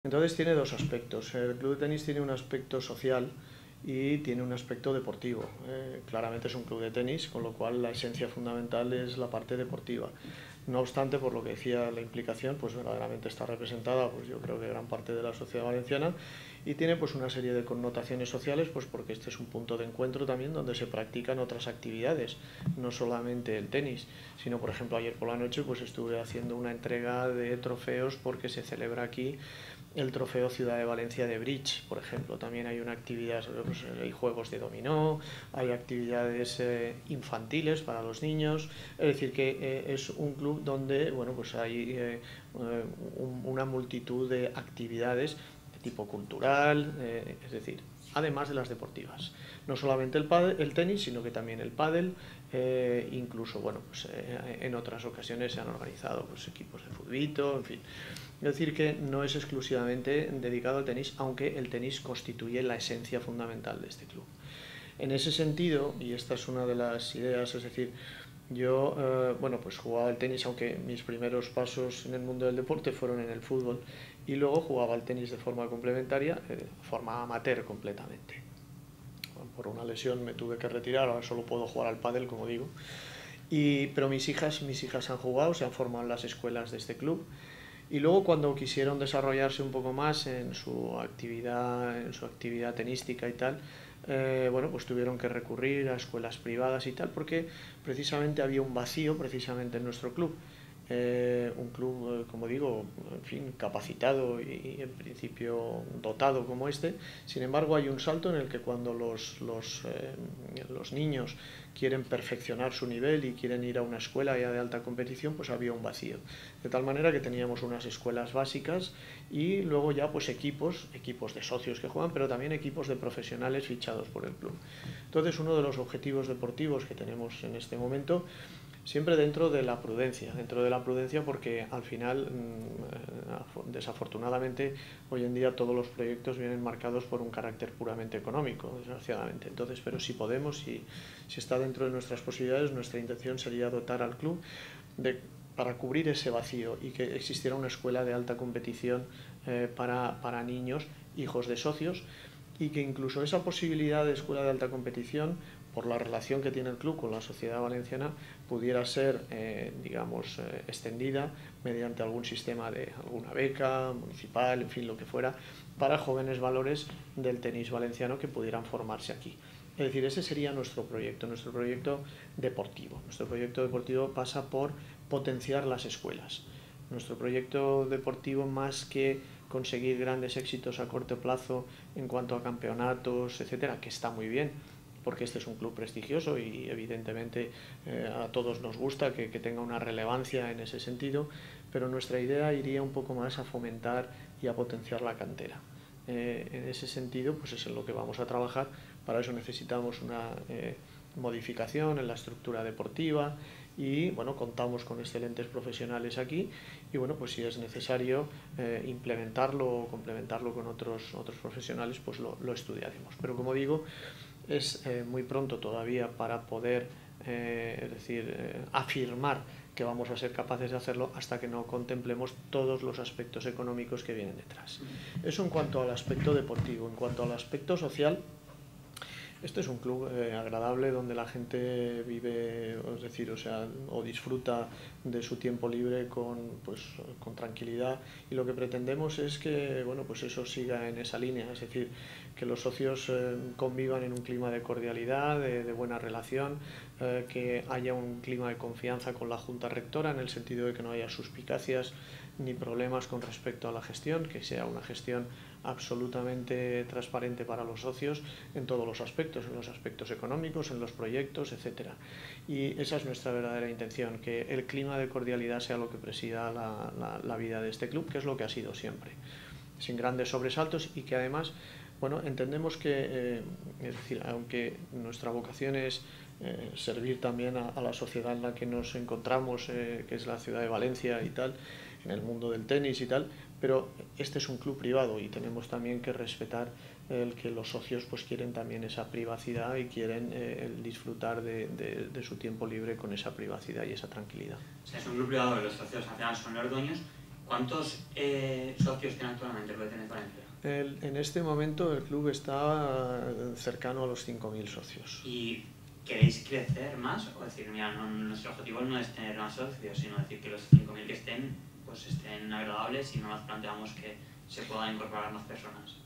Entonces tiene dos aspectos. El club de tenis tiene un aspecto social y tiene un aspecto deportivo. Claramente es un club de tenis, con lo cual la esencia fundamental es la parte deportiva. No obstante, por lo que decía, la implicación pues verdaderamente está representada, pues yo creo que gran parte de la sociedad valenciana, y tiene pues una serie de connotaciones sociales, pues porque este es un punto de encuentro también donde se practican otras actividades, no solamente el tenis, sino por ejemplo ayer por la noche pues estuve haciendo una entrega de trofeos porque se celebra aquí el trofeo Ciudad de Valencia de Bridge, por ejemplo. También hay una actividad, pues, hay juegos de dominó, hay actividades infantiles para los niños. Es decir, que es un club donde bueno, pues hay una multitud de actividades de tipo cultural, es decir, además de las deportivas. No solamente el tenis, sino que también el pádel, incluso bueno, pues, en otras ocasiones se han organizado pues, equipos de futbito, en fin. Es decir, que no es exclusivamente dedicado al tenis, aunque el tenis constituye la esencia fundamental de este club. En ese sentido, y esta es una de las ideas, es decir, yo bueno, pues jugaba al tenis, aunque mis primeros pasos en el mundo del deporte fueron en el fútbol, y luego jugaba al tenis de forma complementaria, de forma amateur completamente. Por una lesión me tuve que retirar, ahora solo puedo jugar al pádel, como digo. Pero mis hijas han jugado, se han formado en las escuelas de este club. Y luego cuando quisieron desarrollarse un poco más en su actividad tenística y tal, bueno, pues tuvieron que recurrir a escuelas privadas y tal, porque precisamente había un vacío precisamente en nuestro club. Un club, como digo, en fin, capacitado y en principio dotado como este. Sin embargo, hay un salto en el que cuando los niños quieren perfeccionar su nivel y quieren ir a una escuela ya de alta competición, pues había un vacío. De tal manera que teníamos unas escuelas básicas y luego ya pues equipos de socios que juegan, pero también equipos de profesionales fichados por el club. Entonces, uno de los objetivos deportivos que tenemos en este momento, siempre dentro de la prudencia porque al final, desafortunadamente, hoy en día todos los proyectos vienen marcados por un carácter puramente económico, desgraciadamente. Entonces, pero si podemos, si está dentro de nuestras posibilidades, nuestra intención sería dotar al club para cubrir ese vacío y que existiera una escuela de alta competición para niños, hijos de socios, y que incluso esa posibilidad de escuela de alta competición, por la relación que tiene el club con la sociedad valenciana, pudiera ser, digamos, extendida mediante algún sistema de alguna beca municipal, en fin, lo que fuera, para jóvenes valores del tenis valenciano que pudieran formarse aquí. Es decir, ese sería nuestro proyecto deportivo. Nuestro proyecto deportivo pasa por potenciar las escuelas. Nuestro proyecto deportivo, más que conseguir grandes éxitos a corto plazo en cuanto a campeonatos, etcétera, que está muy bien, porque este es un club prestigioso y evidentemente a todos nos gusta que tenga una relevancia en ese sentido, pero nuestra idea iría un poco más a fomentar y a potenciar la cantera. En ese sentido, pues es en lo que vamos a trabajar. Para eso necesitamos una modificación en la estructura deportiva y bueno, contamos con excelentes profesionales aquí y bueno, pues si es necesario implementarlo o complementarlo con otros profesionales, pues lo estudiaremos. Pero como digo, es muy pronto todavía para poder es decir, afirmar que vamos a ser capaces de hacerlo hasta que no contemplemos todos los aspectos económicos que vienen detrás. Eso en cuanto al aspecto deportivo. En cuanto al aspecto social, este es un club agradable donde la gente vive, es decir, o disfruta de su tiempo libre con tranquilidad, y lo que pretendemos es que bueno, pues eso siga en esa línea, es decir, que los socios convivan en un clima de cordialidad, de buena relación, que haya un clima de confianza con la Junta Rectora, en el sentido de que no haya suspicacias ni problemas con respecto a la gestión, que sea una gestión absolutamente transparente para los socios en todos los aspectos, en los aspectos económicos, en los proyectos, etcétera. Y esa es nuestra verdadera intención, que el clima de cordialidad sea lo que presida la vida de este club, que es lo que ha sido siempre, sin grandes sobresaltos, y que además, bueno, entendemos que, es decir, aunque nuestra vocación es servir también a la sociedad en la que nos encontramos, que es la ciudad de Valencia y tal, en el mundo del tenis y tal, pero este es un club privado y tenemos también que respetar el que los socios pues quieren también esa privacidad y quieren el disfrutar de su tiempo libre con esa privacidad y esa tranquilidad. O sea, es un club privado, los socios al final son los dueños, ¿Cuántos socios tiene actualmente el BTN Valencia? En este momento el club está cercano a los 5.000 socios. ¿Y queréis crecer más? O decir, mira, nuestro objetivo no es tener más socios, sino decir que los 5.000 que estén, pues estén agradables y no nos planteamos que se puedan incorporar más personas.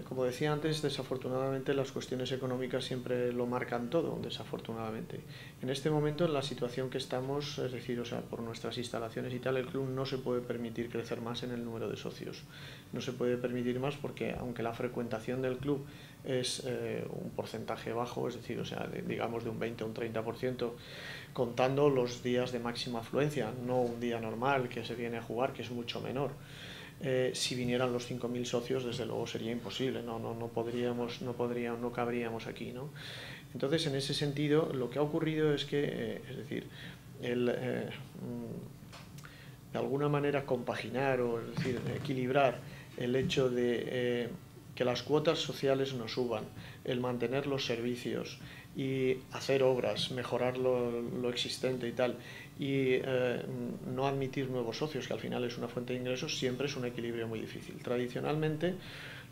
Como decía antes, desafortunadamente las cuestiones económicas siempre lo marcan todo, desafortunadamente. En este momento, en la situación que estamos, es decir, o sea, por nuestras instalaciones y tal, el club no se puede permitir crecer más en el número de socios. No se puede permitir más porque, aunque la frecuentación del club es un porcentaje bajo, es decir, o sea, digamos de un 20 o un 30%, contando los días de máxima afluencia, no un día normal que se viene a jugar, que es mucho menor. Si vinieran los 5.000 socios, desde luego sería imposible, no cabríamos aquí, ¿no? Entonces, en ese sentido, lo que ha ocurrido es que, es decir, de alguna manera compaginar o es decir, equilibrar el hecho de que las cuotas sociales no suban, el mantener los servicios y hacer obras, mejorar lo existente y tal, y no admitir nuevos socios, que al final es una fuente de ingresos, siempre es un equilibrio muy difícil. Tradicionalmente,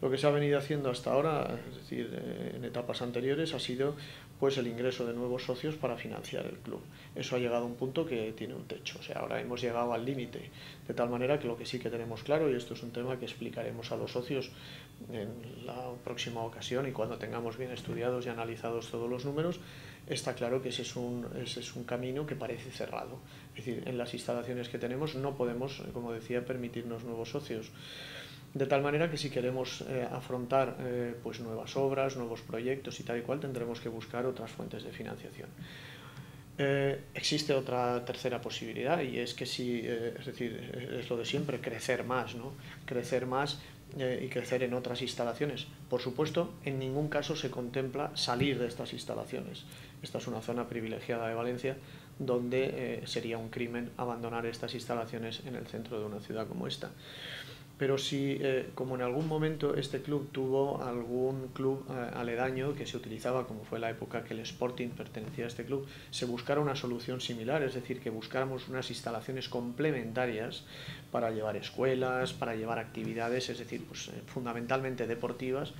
lo que se ha venido haciendo hasta ahora, es decir, en etapas anteriores, ha sido pues el ingreso de nuevos socios para financiar el club. Eso ha llegado a un punto que tiene un techo, o sea, ahora hemos llegado al límite, de tal manera que lo que sí que tenemos claro, y esto es un tema que explicaremos a los socios en la próxima ocasión y cuando tengamos bien estudiados y analizados todos los números, está claro que ese es un camino que parece cerrado. Es decir, en las instalaciones que tenemos no podemos, como decía, permitirnos nuevos socios. De tal manera que si queremos afrontar pues nuevas obras, nuevos proyectos y tal y cual, tendremos que buscar otras fuentes de financiación. Existe otra tercera posibilidad y es que si, es decir, es lo de siempre, crecer más, ¿no? Crecer más y crecer en otras instalaciones. Por supuesto, en ningún caso se contempla salir de estas instalaciones. Esta es una zona privilegiada de Valencia donde sería un crimen abandonar estas instalaciones en el centro de una ciudad como esta. Pero si, como en algún momento este club tuvo algún club aledaño que se utilizaba, como fue la época que el Sporting pertenecía a este club, se buscara una solución similar, es decir, que buscáramos unas instalaciones complementarias para llevar escuelas, para llevar actividades, es decir, pues, fundamentalmente deportivas.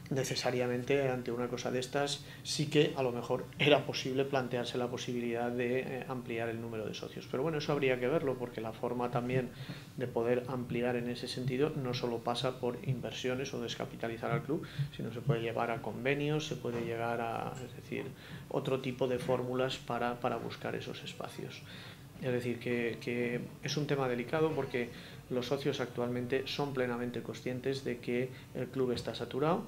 Necesariamente ante una cosa de estas sí que a lo mejor era posible plantearse la posibilidad de ampliar el número de socios, pero bueno, eso habría que verlo porque la forma también de poder ampliar en ese sentido no solo pasa por inversiones o descapitalizar al club, sino se puede llevar a convenios, se puede llegar a, es decir, otro tipo de fórmulas para buscar esos espacios. Es decir, que es un tema delicado porque los socios actualmente son plenamente conscientes de que el club está saturado,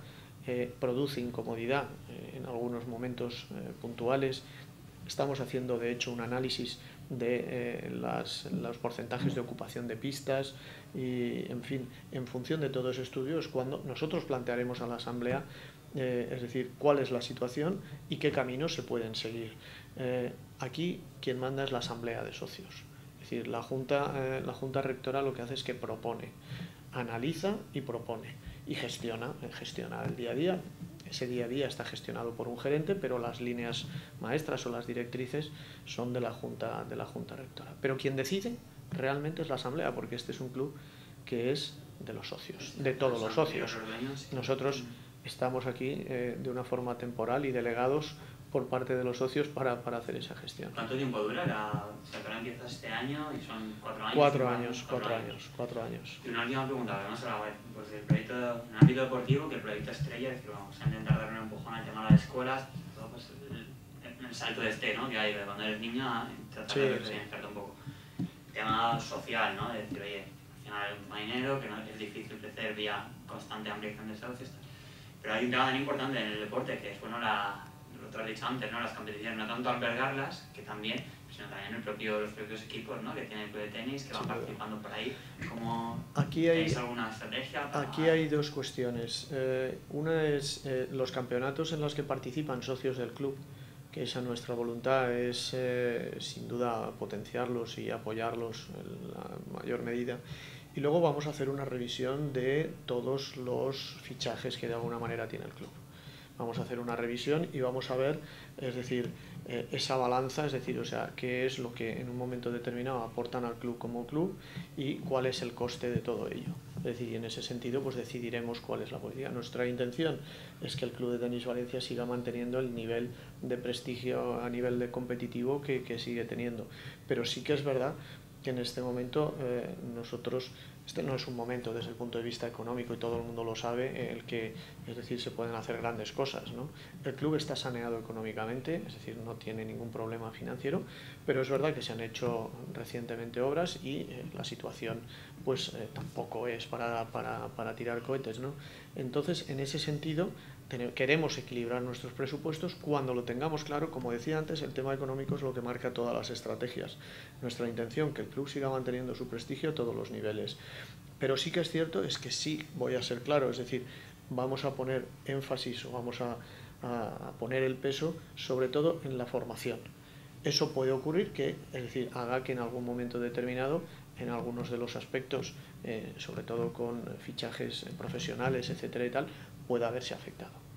produce incomodidad en algunos momentos puntuales. Estamos haciendo de hecho un análisis de los porcentajes de ocupación de pistas y en fin, en función de todos esos estudios, cuando nosotros plantearemos a la Asamblea, es decir, cuál es la situación y qué caminos se pueden seguir. Aquí quien manda es la Asamblea de Socios, es decir, la Junta Rectora lo que hace es que propone, analiza y propone y gestiona el día a día. Ese día a día está gestionado por un gerente, pero las líneas maestras o las directrices son de la Junta Rectora. Pero quien decide realmente es la Asamblea, porque este es un club que es de los socios, de todos los socios. Nosotros estamos aquí de una forma temporal y delegados por parte de los socios para hacer esa gestión. ¿Cuánto tiempo dura? La empieza este año y son 4 años. 4 años. Y una última pregunta, además hablaba pues, del proyecto en el ámbito deportivo, que el proyecto estrella, es decir, vamos a intentar darle un empujón al tema de las escuelas, todo pues, el salto de ¿no? Que hay de cuando eres niña, tratar de diferenciarte un poco. El tema social, ¿no? De decir, oye, al final hay un dinero, que no es difícil crecer vía constante ampliación de socios. Pero hay un tema tan importante en el deporte que es, bueno, lo que has dicho antes, ¿no? Las competiciones, no tanto albergarlas, que también, sino también los propios equipos, ¿no? Que tienen el club de tenis, que van participando por ahí. ¿Cómo tenéis alguna estrategia? Aquí hay dos cuestiones. Una es los campeonatos en los que participan socios del club, que esa nuestra voluntad es sin duda potenciarlos y apoyarlos en la mayor medida. Y luego vamos a hacer una revisión de todos los fichajes que de alguna manera tiene el club. Vamos a hacer una revisión y vamos a ver, es decir, esa balanza, es decir, o sea, qué es lo que en un momento determinado aportan al club como club y cuál es el coste de todo ello. Es decir, y en ese sentido pues decidiremos cuál es la política. Nuestra intención es que el Club de Tenis Valencia siga manteniendo el nivel de prestigio a nivel de competitivo que sigue teniendo. Pero sí que es verdad que en este momento nosotros, este no es un momento desde el punto de vista económico y todo el mundo lo sabe, el que, es decir, se pueden hacer grandes cosas, ¿no? El club está saneado económicamente, es decir, no tiene ningún problema financiero, pero es verdad que se han hecho recientemente obras y la situación pues tampoco es para tirar cohetes, ¿no? Entonces, en ese sentido, queremos equilibrar nuestros presupuestos cuando lo tengamos claro. Como decía antes, el tema económico es lo que marca todas las estrategias. Nuestra intención, que el club siga manteniendo su prestigio a todos los niveles. Pero sí que es cierto, es que sí, voy a ser claro, es decir, vamos a poner énfasis o vamos a poner el peso sobre todo en la formación. Eso puede ocurrir que, es decir, haga que en algún momento determinado, en algunos de los aspectos, sobre todo con fichajes profesionales, etcétera y tal, pueda haberse afectado.